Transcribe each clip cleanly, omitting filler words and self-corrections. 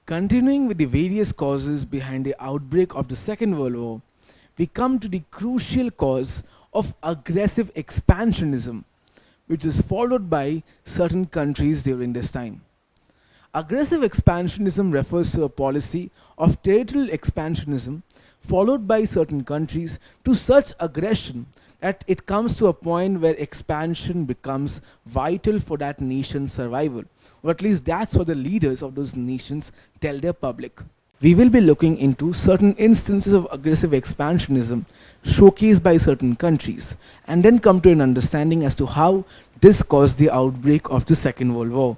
Continuing with the various causes behind the outbreak of the Second World War, we come to the crucial cause of aggressive expansionism, which is followed by certain countries during this time. Aggressive expansionism refers to a policy of territorial expansionism followed by certain countries to such aggression that it comes to a point where expansion becomes vital for that nation's survival, or at least that's what the leaders of those nations tell their public. We will be looking into certain instances of aggressive expansionism showcased by certain countries and then come to an understanding as to how this caused the outbreak of the Second World War.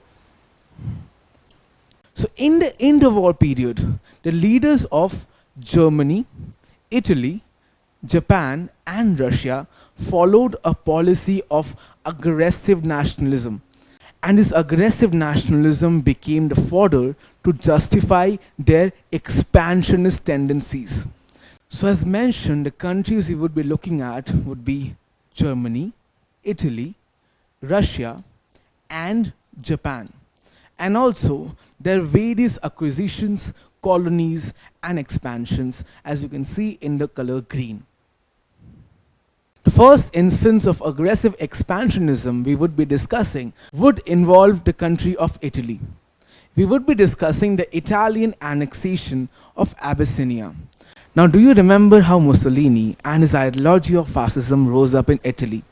So in the interwar period, the leaders of Germany, Italy, Japan and Russia followed a policy of aggressive nationalism, and this aggressive nationalism became the fodder to justify their expansionist tendencies. So as mentioned, the countries we would be looking at would be Germany, Italy, Russia and Japan. And also there are various acquisitions, colonies and expansions, as you can see in the color green. The first instance of aggressive expansionism we would be discussing would involve the country of Italy. We would be discussing the Italian annexation of Abyssinia. Now, do you remember how Mussolini and his ideology of fascism rose up in Italy?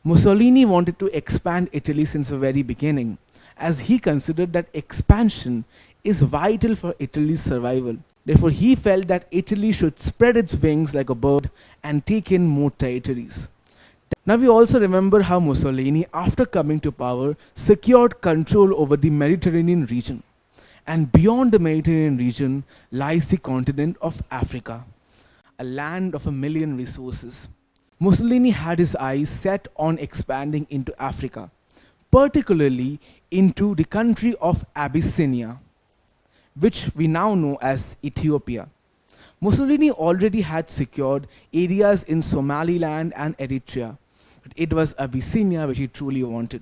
Mussolini wanted to expand Italy since the very beginning, as he considered that expansion is vital for Italy's survival. Therefore, he felt that Italy should spread its wings like a bird and take in more territories. Now, we also remember how Mussolini, after coming to power, secured control over the Mediterranean region. And beyond the Mediterranean region lies the continent of Africa, a land of 1,000,000 resources. Mussolini had his eyes set on expanding into Africa, particularly into the country of Abyssinia, which we now know as Ethiopia. Mussolini already had secured areas in Somaliland and Eritrea, but it was Abyssinia which he truly wanted.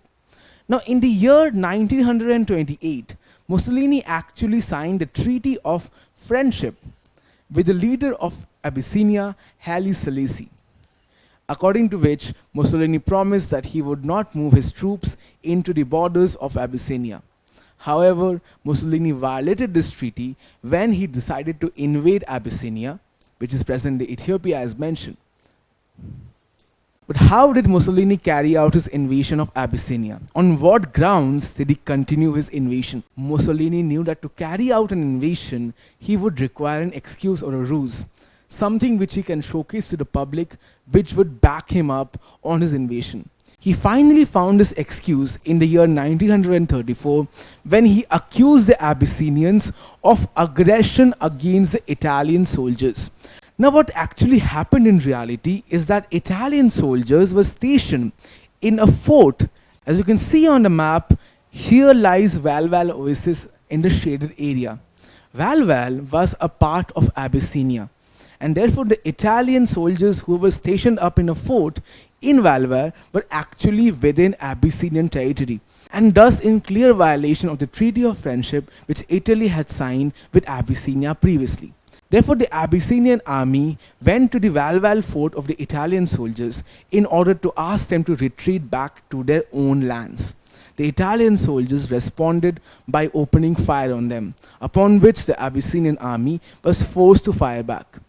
Now, in the year 1928, Mussolini actually signed the Treaty of Friendship with the leader of Abyssinia, Haile Selassie, according to which Mussolini promised that he would not move his troops into the borders of Abyssinia. However, Mussolini violated this treaty when he decided to invade Abyssinia, which is present-day Ethiopia as mentioned. But how did Mussolini carry out his invasion of Abyssinia? On what grounds did he continue his invasion? Mussolini knew that to carry out an invasion, he would require an excuse or a ruse, something which he can showcase to the public, which would back him up on his invasion. He finally found this excuse in the year 1934 when he accused the Abyssinians of aggression against the Italian soldiers. Now, what actually happened in reality is that Italian soldiers were stationed in a fort. As you can see on the map, here lies Valval Oasis in the shaded area. Valval was a part of Abyssinia, and therefore the Italian soldiers who were stationed up in a fort in Valvar were actually within Abyssinian territory, and thus in clear violation of the Treaty of Friendship which Italy had signed with Abyssinia previously. Therefore, the Abyssinian army went to the Valval fort of the Italian soldiers in order to ask them to retreat back to their own lands. The Italian soldiers responded by opening fire on them, upon which the Abyssinian army was forced to fire back.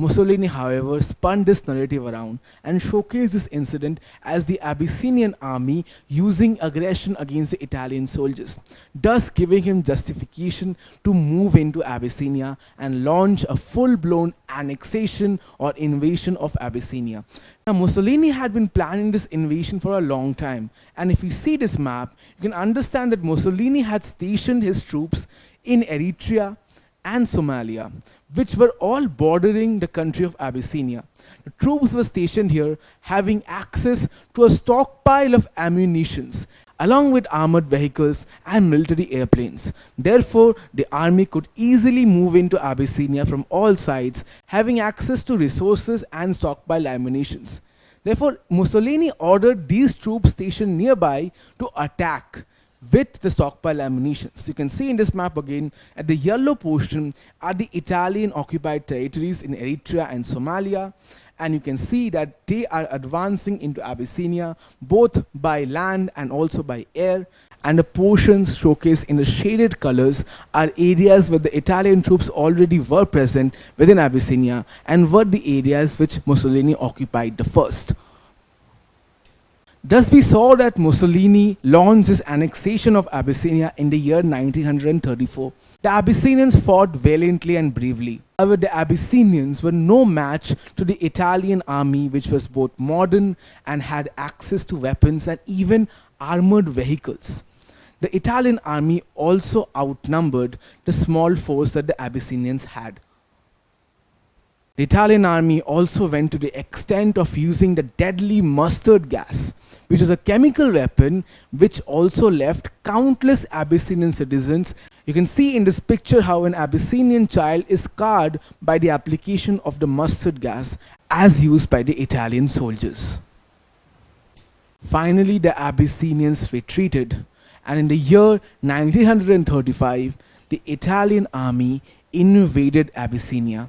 Mussolini, however, spun this narrative around and showcased this incident as the Abyssinian army using aggression against the Italian soldiers, thus giving him justification to move into Abyssinia and launch a full-blown annexation or invasion of Abyssinia. Now, Mussolini had been planning this invasion for a long time, and if you see this map, you can understand that Mussolini had stationed his troops in Eritrea and Somalia, which were all bordering the country of Abyssinia. The troops were stationed here having access to a stockpile of ammunitions, along with armored vehicles and military airplanes. Therefore, the army could easily move into Abyssinia from all sides, having access to resources and stockpile ammunitions. Therefore, Mussolini ordered these troops stationed nearby to attack, with the stockpile ammunition. So you can see in this map again at the yellow portion are the Italian occupied territories in Eritrea and Somalia, and you can see that they are advancing into Abyssinia both by land and also by air, and the portions showcased in the shaded colors are areas where the Italian troops already were present within Abyssinia and were the areas which Mussolini occupied the first. Thus we saw that Mussolini launched his annexation of Abyssinia in the year 1934. The Abyssinians fought valiantly and bravely. However, the Abyssinians were no match to the Italian army, which was both modern and had access to weapons and even armored vehicles. The Italian army also outnumbered the small force that the Abyssinians had. The Italian army also went to the extent of using the deadly mustard gas, which was a chemical weapon which also left countless Abyssinian citizens. You can see in this picture how an Abyssinian child is scarred by the application of the mustard gas as used by the Italian soldiers. Finally, the Abyssinians retreated, and in the year 1935, the Italian army invaded Abyssinia.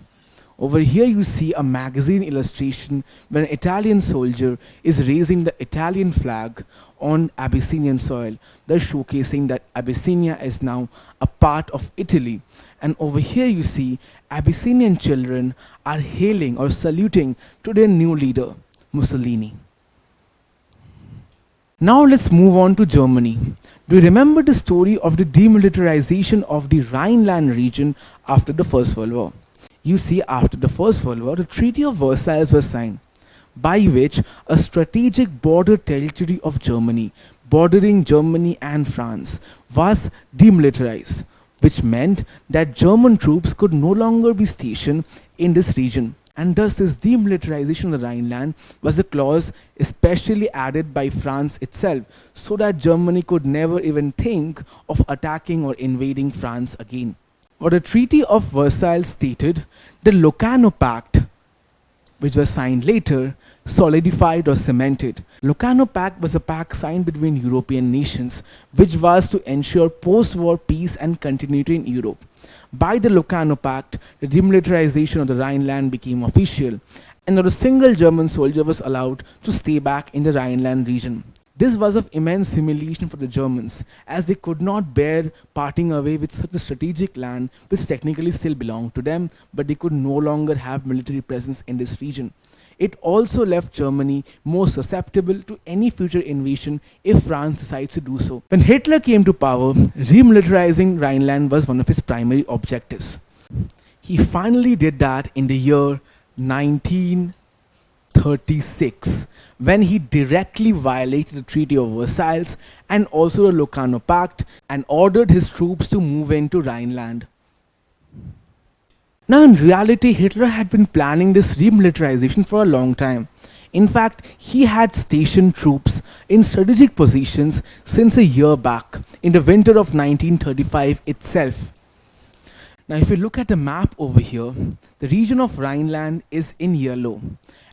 Over here you see a magazine illustration where an Italian soldier is raising the Italian flag on Abyssinian soil, thus showcasing that Abyssinia is now a part of Italy. And over here you see Abyssinian children are hailing or saluting to their new leader, Mussolini. Now let's move on to Germany. Do you remember the story of the demilitarization of the Rhineland region after the First World War? You see, after the First World War, the Treaty of Versailles was signed, by which a strategic border territory of Germany, bordering Germany and France, was demilitarized, which meant that German troops could no longer be stationed in this region. And thus this demilitarization of the Rhineland was a clause especially added by France itself, so that Germany could never even think of attacking or invading France again. What the Treaty of Versailles stated, the Locarno Pact, which was signed later, solidified or cemented. Locarno Pact was a pact signed between European nations, which was to ensure post-war peace and continuity in Europe. By the Locarno Pact, the demilitarization of the Rhineland became official, and not a single German soldier was allowed to stay back in the Rhineland region. This was of immense humiliation for the Germans, as they could not bear parting away with such a strategic land which technically still belonged to them, but they could no longer have military presence in this region. It also left Germany more susceptible to any future invasion if France decides to do so. When Hitler came to power, remilitarizing Rhineland was one of his primary objectives. He finally did that in the year 1936, when he directly violated the Treaty of Versailles and also the Locarno Pact and ordered his troops to move into Rhineland. Now in reality, Hitler had been planning this remilitarization for a long time. In fact, he had stationed troops in strategic positions since a year back, in the winter of 1935 itself. Now if you look at the map over here, the region of Rhineland is in yellow,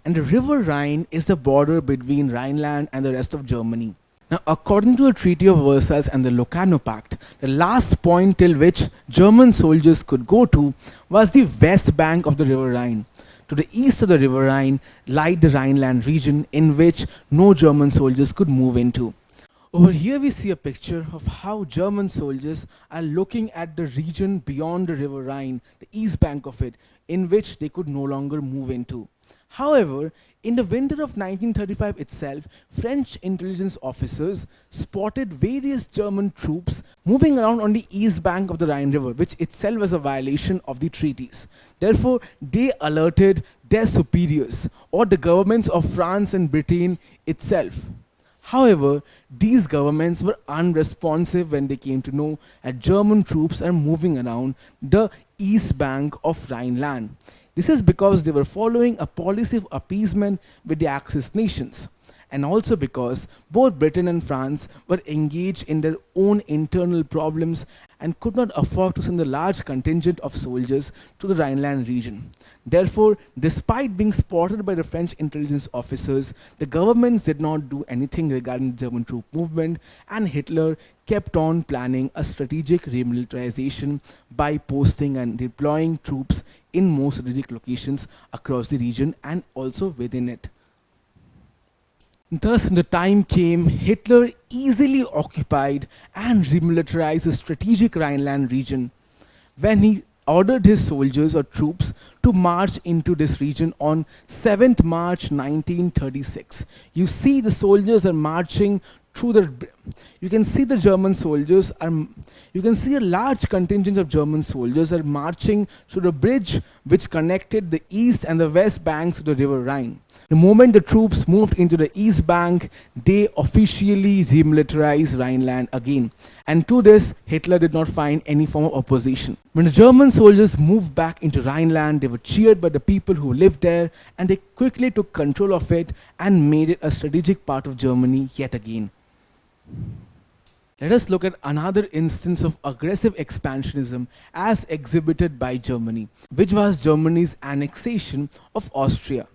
and the river Rhine is the border between Rhineland and the rest of Germany. Now, according to the Treaty of Versailles and the Locarno Pact, the last point till which German soldiers could go to was the west bank of the river Rhine. To the east of the river Rhine lied the Rhineland region, in which no German soldiers could move into. Over here we see a picture of how German soldiers are looking at the region beyond the river Rhine, the east bank of it, in which they could no longer move into. However, in the winter of 1935 itself, French intelligence officers spotted various German troops moving around on the east bank of the Rhine River, which itself was a violation of the treaties. Therefore, they alerted their superiors, or the governments of France and Britain itself. However, these governments were unresponsive when they came to know that German troops are moving around the east bank of Rhineland. This is because they were following a policy of appeasement with the Axis nations. and also because both Britain and France were engaged in their own internal problems and could not afford to send a large contingent of soldiers to the Rhineland region. Therefore, despite being spotted by the French intelligence officers, the governments did not do anything regarding the German troop movement, and Hitler kept on planning a strategic remilitarization by posting and deploying troops in more strategic locations across the region and also within it. Thus, when the time came, Hitler easily occupied and remilitarized the strategic Rhineland region when he ordered his soldiers or troops to march into this region on 7th March 1936. You see the soldiers are marching through the, you can see the German soldiers are, you can see a large contingent of German soldiers are marching through the bridge which connected the east and the west banks of the river Rhine. The moment the troops moved into the east bank, they officially remilitarized Rhineland again. And to this, Hitler did not find any form of opposition. When the German soldiers moved back into Rhineland, they were cheered by the people who lived there, and they quickly took control of it and made it a strategic part of Germany yet again. Let us look at another instance of aggressive expansionism as exhibited by Germany, which was Germany's annexation of Austria.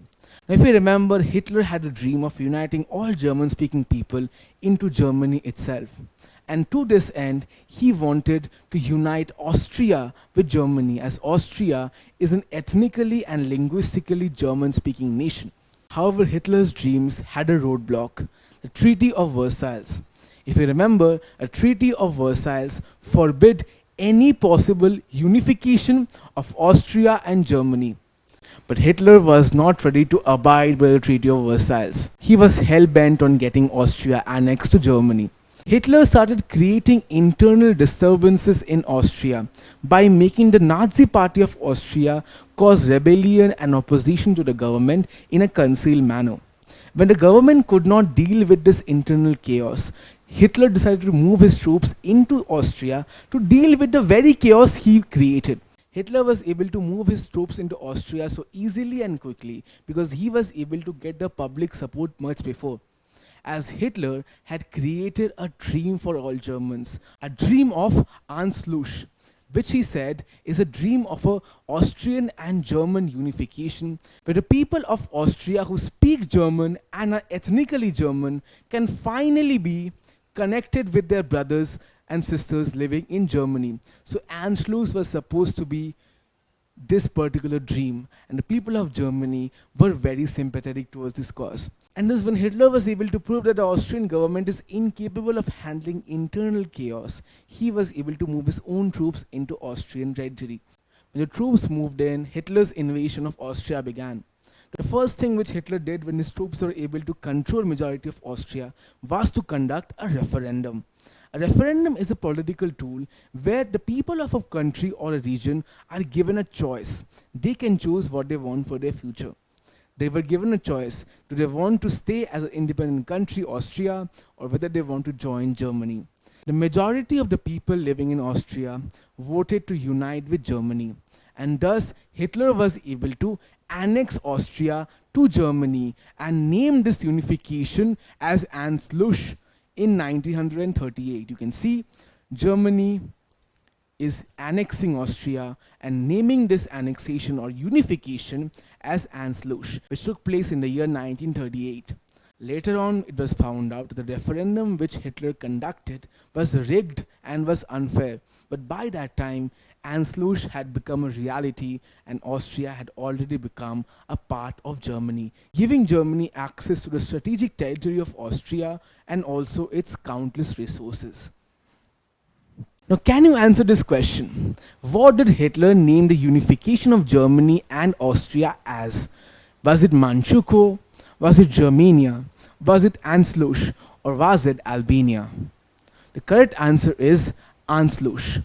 Now, if you remember, Hitler had a dream of uniting all German-speaking people into Germany itself. And to this end, he wanted to unite Austria with Germany, as Austria is an ethnically and linguistically German-speaking nation. However, Hitler's dreams had a roadblock, the Treaty of Versailles. If you remember, a Treaty of Versailles forbid any possible unification of Austria and Germany. But Hitler was not ready to abide by the Treaty of Versailles. He was hell-bent on getting Austria annexed to Germany. Hitler started creating internal disturbances in Austria by making the Nazi Party of Austria cause rebellion and opposition to the government in a concealed manner. When the government could not deal with this internal chaos, Hitler decided to move his troops into Austria to deal with the very chaos he created. Hitler was able to move his troops into Austria so easily and quickly because he was able to get the public support much before. As Hitler had created a dream for all Germans, a dream of Anschluss, which he said is a dream of a Austrian and German unification, where the people of Austria who speak German and are ethnically German can finally be connected with their brothers and sisters living in Germany. So Anschluss was supposed to be this particular dream, and the people of Germany were very sympathetic towards this cause. And thus, when Hitler was able to prove that the Austrian government is incapable of handling internal chaos, he was able to move his own troops into Austrian territory. When the troops moved in, Hitler's invasion of Austria began. The first thing which Hitler did when his troops were able to control majority of Austria was to conduct a referendum. A referendum is a political tool where the people of a country or a region are given a choice. They can choose what they want for their future. They were given a choice. Do they want to stay as an independent country, Austria, or whether they want to join Germany? The majority of the people living in Austria voted to unite with Germany, and thus Hitler was able to annex Austria to Germany and name this unification as Anschluss in 1938. You can see Germany is annexing Austria and naming this annexation or unification as Anschluss, which took place in the year 1938. Later on, it was found out that the referendum which Hitler conducted was rigged and was unfair. But by that time, Anschluss had become a reality and Austria had already become a part of Germany, giving Germany access to the strategic territory of Austria and also its countless resources. Now, can you answer this question? What did Hitler name the unification of Germany and Austria as? Was it Manchukuo? Was it Germania? Was it Anschluss? Or was it Albania? The correct answer is Anschluss.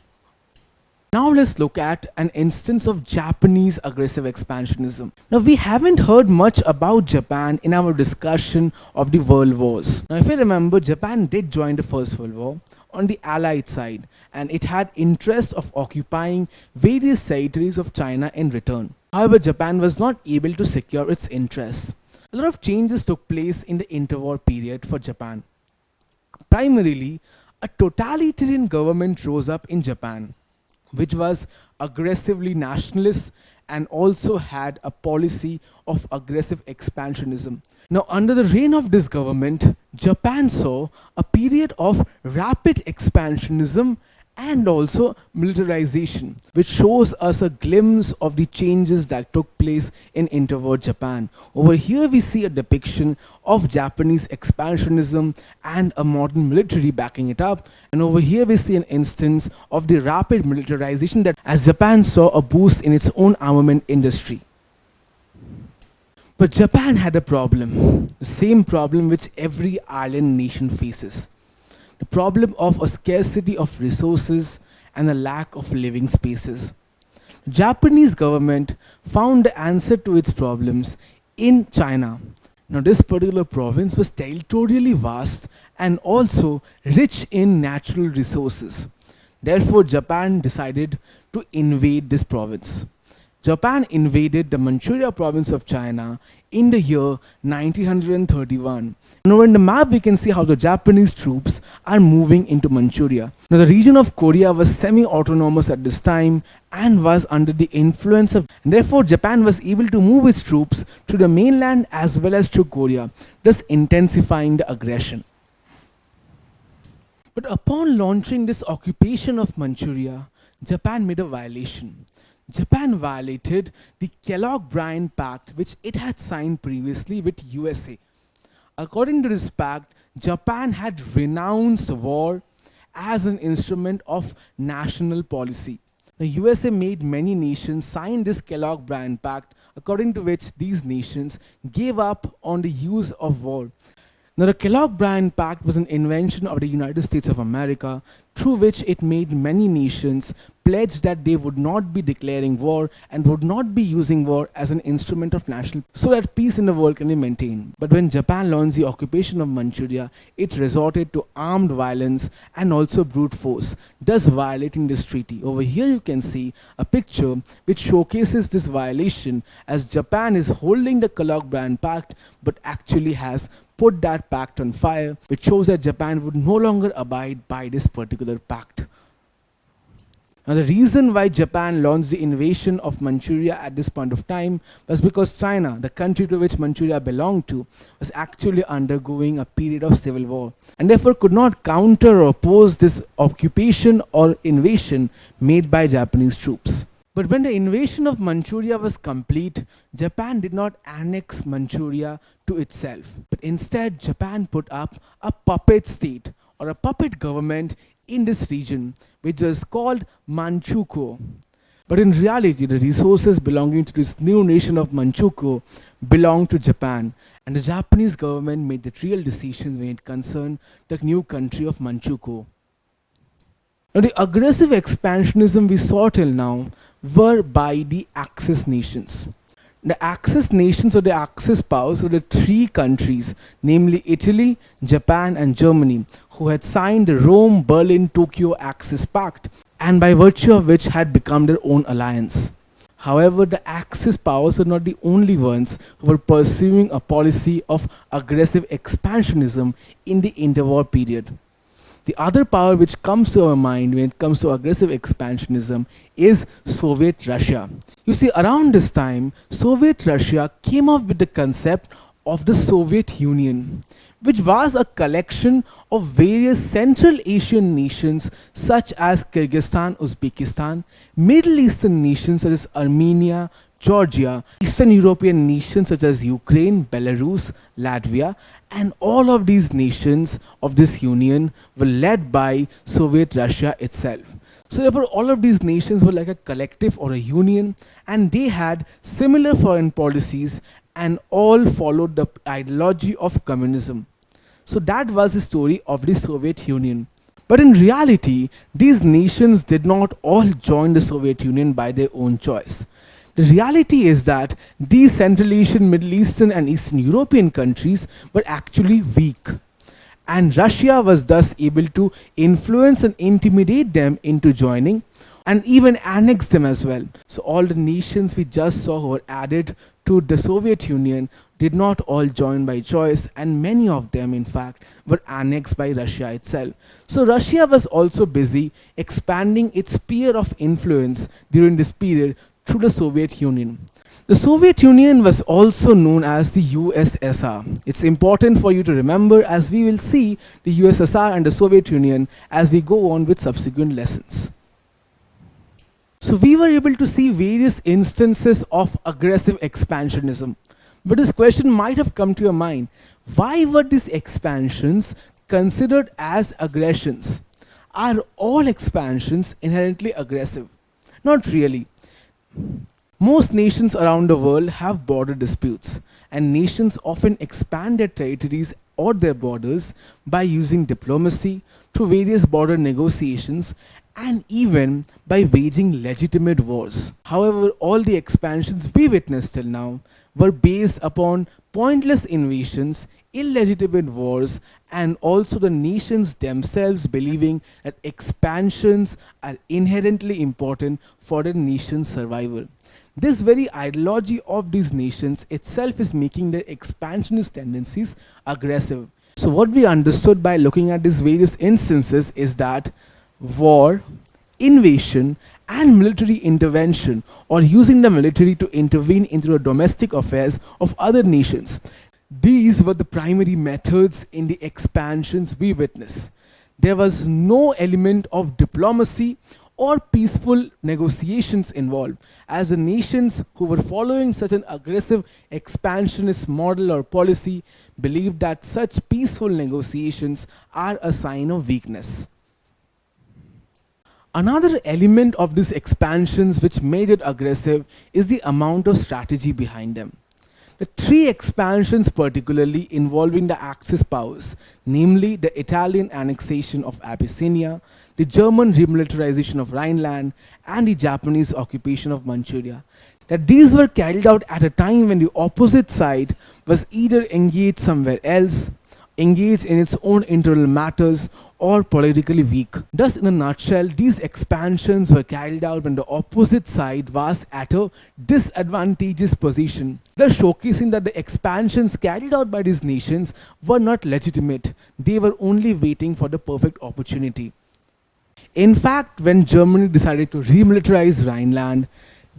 Now let's look at an instance of Japanese aggressive expansionism. Now, we haven't heard much about Japan in our discussion of the world wars. Now, if you remember, Japan did join the First World War on the Allied side, and it had interest of occupying various territories of China in return. However, Japan was not able to secure its interests. A lot of changes took place in the interwar period for Japan. Primarily, a totalitarian government rose up in Japan, which was aggressively nationalist and also had a policy of aggressive expansionism. Now, under the reign of this government, Japan saw a period of rapid expansionism and also militarization, which shows us a glimpse of the changes that took place in interwar Japan. Over here, we see a depiction of Japanese expansionism and a modern military backing it up. And over here, we see an instance of the rapid militarization that as Japan saw a boost in its own armament industry. But Japan had a problem, the same problem which every island nation faces, the problem of a scarcity of resources and a lack of living spaces. The Japanese government found the answer to its problems in China. Now, this particular province was territorially vast and also rich in natural resources. Therefore, Japan decided to invade this province. Japan invaded the Manchuria province of China in the year 1931. Now in the map we can see how the Japanese troops are moving into Manchuria. Now the region of Korea was semi-autonomous at this time and was under the influence of, and therefore Japan was able to move its troops to the mainland as well as to Korea, thus intensifying the aggression. But upon launching this occupation of Manchuria, Japan made a violation. Japan violated the Kellogg-Briand Pact which it had signed previously with USA. According to this pact, Japan had renounced war as an instrument of national policy. The USA made many nations sign this Kellogg-Briand Pact, according to which these nations gave up on the use of war. Now, the Kellogg-Briand Pact was an invention of the United States of America, through which it made many nations pledge that they would not be declaring war and would not be using war as an instrument of national, so that peace in the world can be maintained. But when Japan launched the occupation of Manchuria, it resorted to armed violence and also brute force, thus violating this treaty. Over here you can see a picture which showcases this violation, as Japan is holding the Kellogg-Briand Pact but actually has put that pact on fire, which shows that Japan would no longer abide by this particular pact. Now, the reason why Japan launched the invasion of Manchuria at this point of time was because China, the country to which Manchuria belonged to, was actually undergoing a period of civil war and therefore could not counter or oppose this occupation or invasion made by Japanese troops. But when the invasion of Manchuria was complete, Japan did not annex Manchuria to itself, but instead Japan put up a puppet state or a puppet government in this region, which was called Manchukuo. But in reality, the resources belonging to this new nation of Manchukuo belonged to Japan, and the Japanese government made the real decisions when it concerned the new country of Manchukuo. Now, the aggressive expansionism we saw till now were by the Axis nations. The Axis nations or the Axis powers were the three countries, namely Italy, Japan and Germany, who had signed the Rome-Berlin-Tokyo Axis Pact, and by virtue of which had become their own alliance. However, the Axis powers were not the only ones who were pursuing a policy of aggressive expansionism in the interwar period. The other power which comes to our mind when it comes to aggressive expansionism is Soviet Russia. You see, around this time, Soviet Russia came up with the concept of the Soviet Union, which was a collection of various Central Asian nations such as Kyrgyzstan, Uzbekistan, Middle Eastern nations such as Armenia, Georgia, Eastern European nations such as Ukraine, Belarus, Latvia, and all of these nations of this union were led by Soviet Russia itself. So therefore all of these nations were like a collective or a union, and they had similar foreign policies and all followed the ideology of communism. So that was the story of the Soviet Union. But in reality, these nations did not all join the Soviet Union by their own choice. The reality is that these Central Asian, Middle Eastern and Eastern European countries were actually weak. And Russia was thus able to influence and intimidate them into joining, and even annexed them as well. So all the nations we just saw who were added to the Soviet Union did not all join by choice, and many of them in fact were annexed by Russia itself. So Russia was also busy expanding its sphere of influence during this period through the Soviet Union. The Soviet Union was also known as the USSR. It's important for you to remember, as we will see the USSR and the Soviet Union as we go on with subsequent lessons. So we were able to see various instances of aggressive expansionism. But this question might have come to your mind. Why were these expansions considered as aggressions? Are all expansions inherently aggressive? Not really. Most nations around the world have border disputes, and nations often expand their territories or their borders by using diplomacy, through various border negotiations, and even by waging legitimate wars. However, all the expansions we witnessed till now were based upon pointless invasions, illegitimate wars, and also the nations themselves believing that expansions are inherently important for the nation's survival. This very ideology of these nations itself is making their expansionist tendencies aggressive. So what we understood by looking at these various instances is that war, invasion, and military intervention, or using the military to intervene into the domestic affairs of other nations, these were the primary methods in the expansions we witness. There was no element of diplomacy or peaceful negotiations involved, as the nations who were following such an aggressive expansionist model or policy believed that such peaceful negotiations are a sign of weakness. Another element of these expansions which made it aggressive is the amount of strategy behind them. The three expansions particularly involving the Axis powers, namely the Italian annexation of Abyssinia, the German remilitarization of Rhineland, and the Japanese occupation of Manchuria, that these were carried out at a time when the opposite side was either engaged somewhere else, engaged in its own internal matters, or politically weak. Thus, in a nutshell, these expansions were carried out when the opposite side was at a disadvantageous position, thus showcasing that the expansions carried out by these nations were not legitimate. They were only waiting for the perfect opportunity. In fact, when Germany decided to remilitarize Rhineland,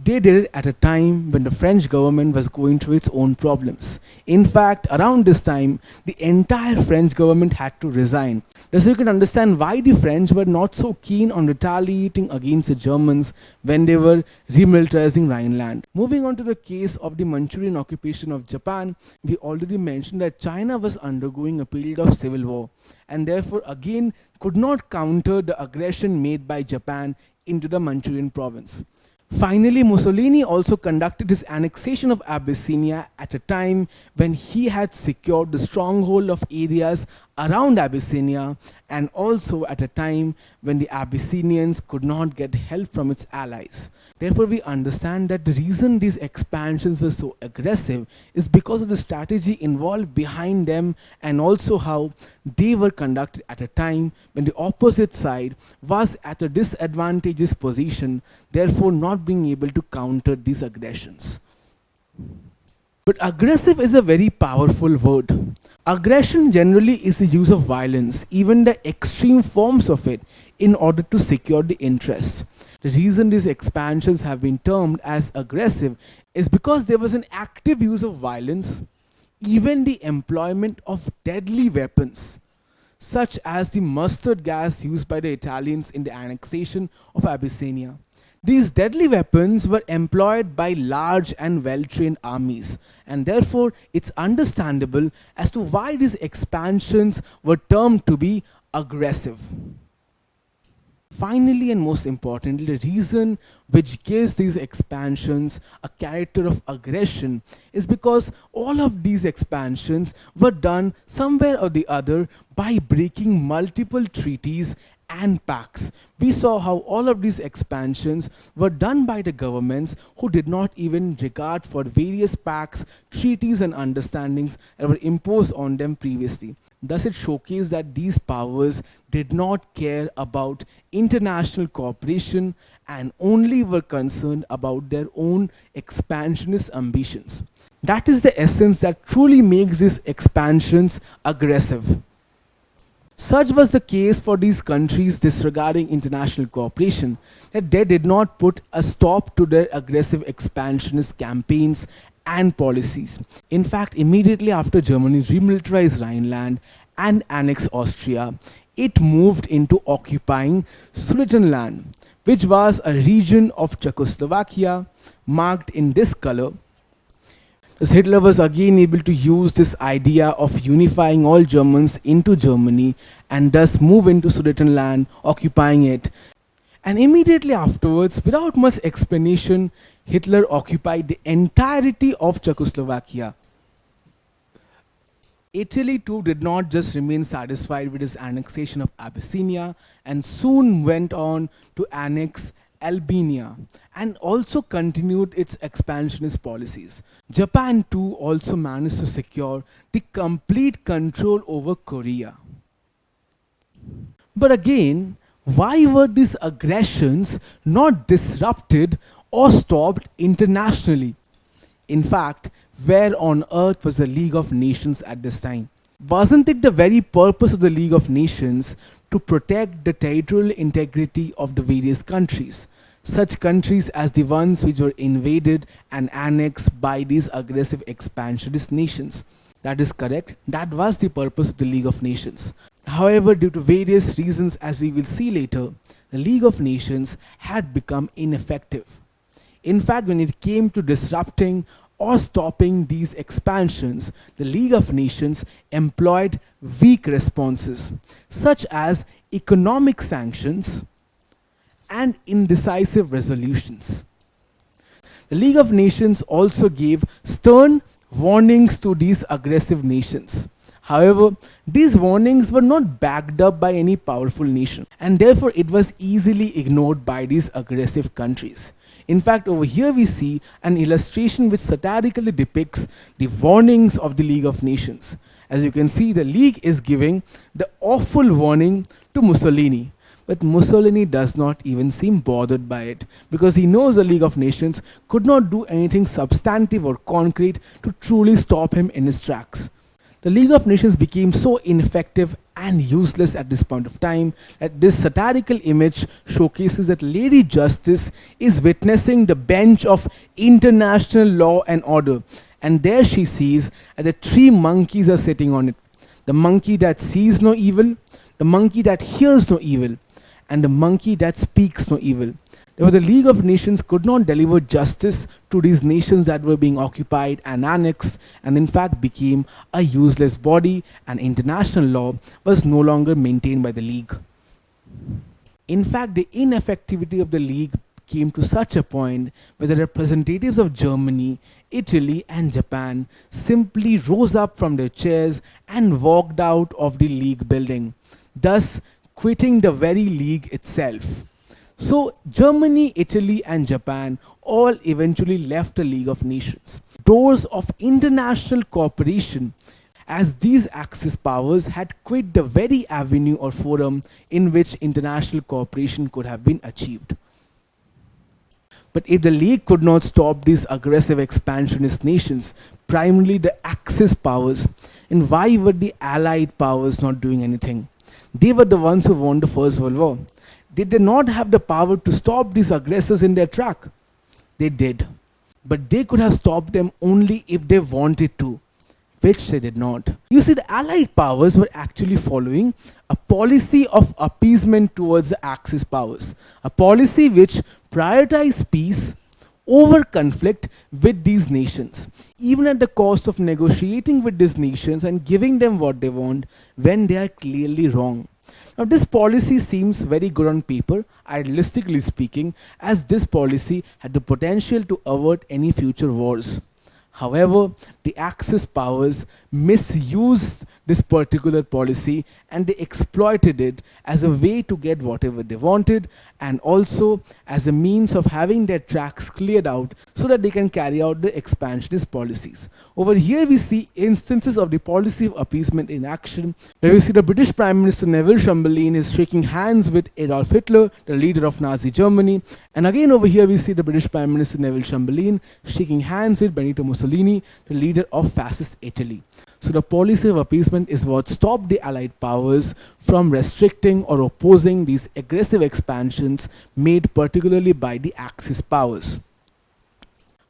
they did it at a time when the French government was going through its own problems. In fact, around this time, the entire French government had to resign. Thus, you can understand why the French were not so keen on retaliating against the Germans when they were remilitarizing Rhineland. Moving on to the case of the Manchurian occupation of Japan, we already mentioned that China was undergoing a period of civil war, and therefore again could not counter the aggression made by Japan into the Manchurian province. Finally, Mussolini also conducted his annexation of Abyssinia at a time when he had secured the stronghold of areas around Abyssinia, and also at a time when the Abyssinians could not get help from its allies. Therefore, we understand that the reason these expansions were so aggressive is because of the strategy involved behind them, and also how they were conducted at a time when the opposite side was at a disadvantageous position, therefore not being able to counter these aggressions. But aggressive is a very powerful word. Aggression generally is the use of violence, even the extreme forms of it, in order to secure the interests. The reason these expansions have been termed as aggressive is because there was an active use of violence, even the employment of deadly weapons, such as the mustard gas used by the Italians in the annexation of Abyssinia. These deadly weapons were employed by large and well-trained armies, and therefore it's understandable as to why these expansions were termed to be aggressive. Finally, and most importantly, the reason which gives these expansions a character of aggression is because all of these expansions were done somewhere or the other by breaking multiple treaties and pacts. We saw how all of these expansions were done by the governments who did not even regard for various pacts, treaties and understandings that were imposed on them previously. Thus it showcased that these powers did not care about international cooperation and only were concerned about their own expansionist ambitions. That is the essence that truly makes these expansions aggressive. Such was the case for these countries disregarding international cooperation that they did not put a stop to their aggressive expansionist campaigns and policies. In fact, immediately after Germany remilitarized Rhineland and annexed Austria, it moved into occupying Sudetenland, which was a region of Czechoslovakia marked in this color. Thus Hitler was again able to use this idea of unifying all Germans into Germany and thus move into Sudetenland, occupying it. And immediately afterwards, without much explanation, Hitler occupied the entirety of Czechoslovakia. Italy too did not just remain satisfied with his annexation of Abyssinia and soon went on to annex Albania and also continued its expansionist policies. Japan too also managed to secure the complete control over Korea. But again, why were these aggressions not disrupted or stopped internationally? In fact, where on earth was the League of Nations at this time? Wasn't it the very purpose of the League of Nations to protect the territorial integrity of the various countries? Such countries as the ones which were invaded and annexed by these aggressive expansionist nations. That is correct. That was the purpose of the League of Nations. However, due to various reasons, as we will see later, the League of Nations had become ineffective. In fact, when it came to disrupting or stopping these expansions, the League of Nations employed weak responses, such as economic sanctions and indecisive resolutions. The League of Nations also gave stern warnings to these aggressive nations. However, these warnings were not backed up by any powerful nation, and therefore it was easily ignored by these aggressive countries. In fact, over here we see an illustration which satirically depicts the warnings of the League of Nations. As you can see, the League is giving the awful warning to Mussolini. But Mussolini does not even seem bothered by it because he knows the League of Nations could not do anything substantive or concrete to truly stop him in his tracks. The League of Nations became so ineffective and useless at this point of time that this satirical image showcases that Lady Justice is witnessing the bench of international law and order, and there she sees that the three monkeys are sitting on it. The monkey that sees no evil, the monkey that hears no evil, and the monkey that speaks no evil. Therefore, the League of Nations could not deliver justice to these nations that were being occupied and annexed, and in fact became a useless body, and international law was no longer maintained by the League. In fact, the ineffectivity of the League came to such a point where the representatives of Germany, Italy and Japan simply rose up from their chairs and walked out of the League building, thus quitting the very League itself. So Germany, Italy and Japan all eventually left the League of Nations. Doors of international cooperation, as these Axis powers had quit the very avenue or forum in which international cooperation could have been achieved. But if the League could not stop these aggressive expansionist nations, primarily the Axis powers, then why were the Allied powers not doing anything? They were the ones who won the First World War. Did they not have the power to stop these aggressors in their track? They did. But they could have stopped them only if they wanted to, which they did not. You see, the Allied powers were actually following a policy of appeasement towards the Axis powers, a policy which prioritized peace over conflict with these nations, even at the cost of negotiating with these nations and giving them what they want when they are clearly wrong. Now, this policy seems very good on paper, idealistically speaking, as this policy had the potential to avert any future wars. However, the Axis powers misused this particular policy, and they exploited it as a way to get whatever they wanted, and also as a means of having their tracks cleared out so that they can carry out the expansionist policies. Over here we see instances of the policy of appeasement in action, where we see the British Prime Minister Neville Chamberlain is shaking hands with Adolf Hitler, the leader of Nazi Germany, and again over here we see the British Prime Minister Neville Chamberlain shaking hands with Benito Mussolini, the leader of fascist Italy. So the policy of appeasement is what stopped the Allied powers from restricting or opposing these aggressive expansions made particularly by the Axis powers.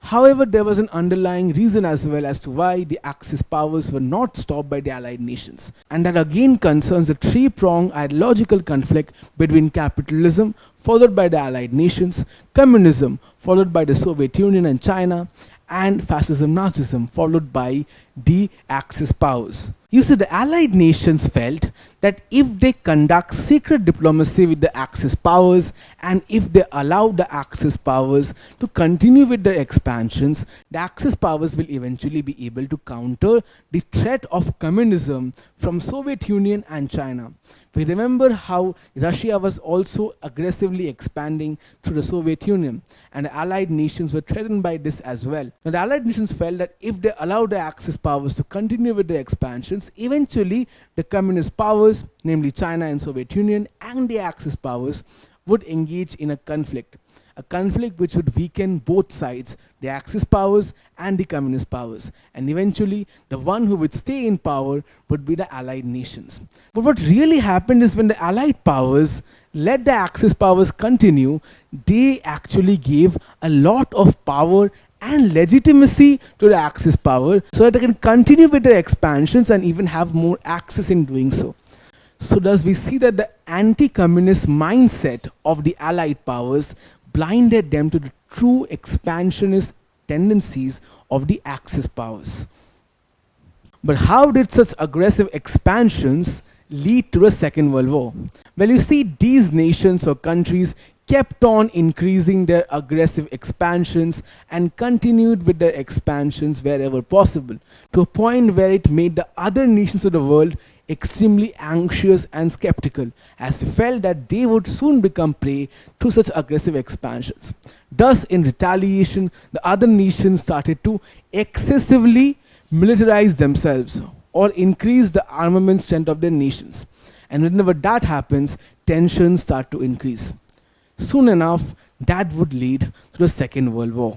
However, there was an underlying reason as well as to why the Axis powers were not stopped by the Allied nations, and that again concerns a three-pronged ideological conflict between capitalism, followed by the Allied nations, communism, followed by the Soviet Union and China, and fascism, Nazism, followed by the Axis powers. You see, the Allied nations felt that if they conduct secret diplomacy with the Axis powers, and if they allow the Axis powers to continue with their expansions, the Axis powers will eventually be able to counter the threat of communism from Soviet Union and China. We remember how Russia was also aggressively expanding through the Soviet Union, and the Allied nations were threatened by this as well. Now, the Allied nations felt that if they allow the Axis powers to continue with their expansions, eventually the communist powers, namely China and Soviet Union, and the Axis powers would engage in a conflict which would weaken both sides, the Axis powers and the communist powers, and eventually the one who would stay in power would be the Allied nations. But what really happened is when the Allied powers let the Axis powers continue, they actually gave a lot of power and legitimacy to the Axis power so that they can continue with their expansions and even have more access in doing so. So thus we see that the anti-communist mindset of the Allied powers blinded them to the true expansionist tendencies of the Axis powers. But how did such aggressive expansions lead to a Second World War? Well, you see, these nations or countries kept on increasing their aggressive expansions and continued with their expansions wherever possible, to a point where it made the other nations of the world extremely anxious and skeptical, as they felt that they would soon become prey to such aggressive expansions. Thus, in retaliation, the other nations started to excessively militarize themselves or increase the armament strength of their nations. And whenever that happens, tensions start to increase. Soon enough, that would lead to the Second World War.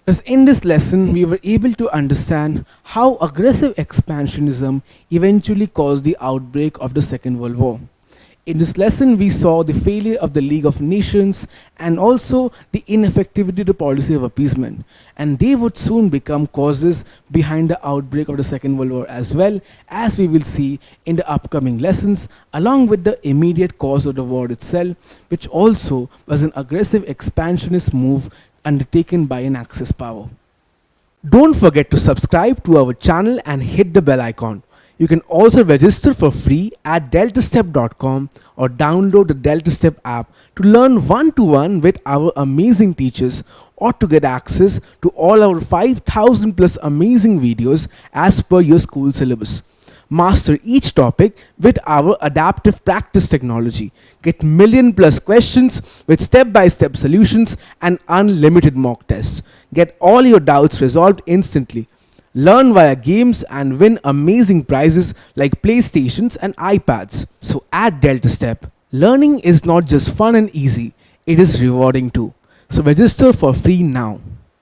Thus, in this lesson, we were able to understand how aggressive expansionism eventually caused the outbreak of the Second World War. In this lesson, we saw the failure of the League of Nations and also the ineffectivity of the policy of appeasement. And they would soon become causes behind the outbreak of the Second World War, as well as we will see in the upcoming lessons, along with the immediate cause of the war itself, which also was an aggressive expansionist move undertaken by an Axis power. Don't forget to subscribe to our channel and hit the bell icon. You can also register for free at DeltaStep.com or download the DeltaStep app to learn one-to-one with our amazing teachers, or to get access to all our 5,000 plus amazing videos as per your school syllabus. Master each topic with our adaptive practice technology. Get million plus questions with step-by-step solutions and unlimited mock tests. Get all your doubts resolved instantly. Learn via games and win amazing prizes like PlayStations and iPads. So at DeltaStep, learning is not just fun and easy, it is rewarding too. So register for free now.